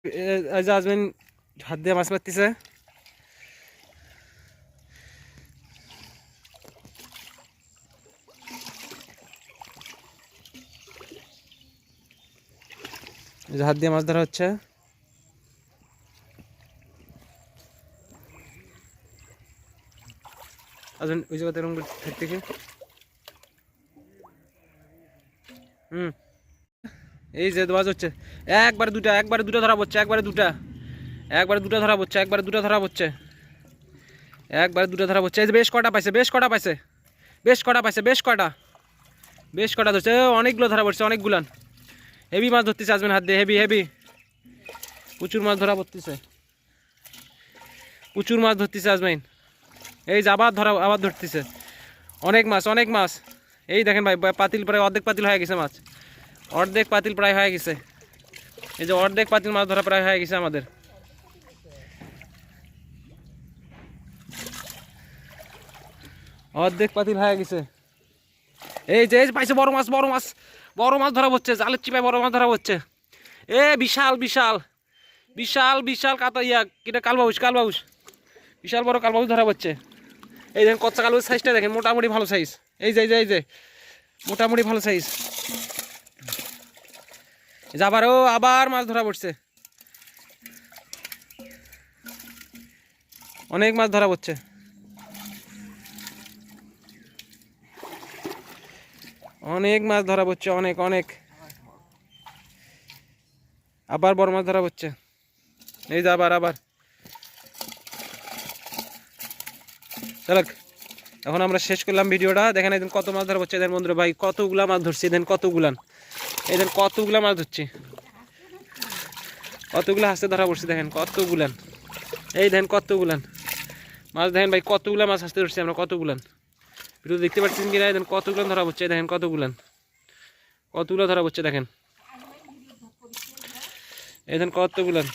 আজমিন হাত দিয়ে মাছ মারতেছে। হাত দিয়ে মাছ ধরা হচ্ছে। আজমিন ওই জায়গাতে এরকম থেকে এই যে মাছ হচ্ছে একবারে দুটা ধরা পড়ছে, একবারে দুটা ধরা পড়ছে, একবারে দুটা ধরা পড়ছে, একবারে দুটা ধরা পড়ছে। এই যে বেশ কটা পাইছে, বেশ কটা পাইছে, বেশ কটা ধরছে, অনেকগুলো ধরা পড়ছে, অনেকগুলান। হেভি মাছ ধরতেছে আজমিন হাত দিয়ে, হেভি প্রচুর মাছ ধরা পড়তেছে, প্রচুর মাছ ধরতেছে আজমিন। এই যে আবার ধরতেছে, অনেক মাছ। এই দেখেন ভাই, পাতিল প্রায় অর্ধেক পাতিল হয়ে গেছে মাছ, অর্ধেক পাতিল প্রায় হয়ে গেছে। এই যে অর্ধেক পাতিল মাছ ধরা প্রায় হয়ে গেছে আমাদের। অর্ধেক পাতিল হয়ে গেছে। এই যে পাইছে বড় মাছ ধরা হচ্ছে, জালের চিপায় বড় মাছ ধরা হচ্ছে। এ বিশাল কাতা কিটা কালবাউস, বিশাল বড় কালবাউস ধরা হচ্ছে। এই দেখেন কচ্চা কালবাউস সাইজটা দেখেন, মোটামুটি ভালো সাইজ। এই যে মোটামুটি ভালো সাইজ। আবার মাছ ধরা পড়ছে, অনেক মাছ ধরা পড়ছে, অনেক মাছ ধরা পড়ছে, অনেক। আবার বড় মাছ ধরা পড়ছে। এই যে আবার চলো, এখন আমরা শেষ করলাম ভিডিওটা। দেখেন এদিন কত মাছ ধরা পড়ছে, এদের বন্ধুরা ভাই কতগুলা মাছ ধরছি, এদিন কতগুলা মাছ ধরছি, কতগুলা হাসতে ধরা পড়ছে। দেখেন কতগুলান, এই দেখেন কতগুলান মাছ, দেখেন ভাই কতগুলা মাছ হাসতে ধরছি আমরা, কতগুলান। ভিডিও দেখতে পাচ্ছেন কিনা, দেখেন কতগুলান ধরা পড়ছে, দেখেন কতগুলো ধরা পড়ছে, দেখেন এই দেখেন কতগুলান।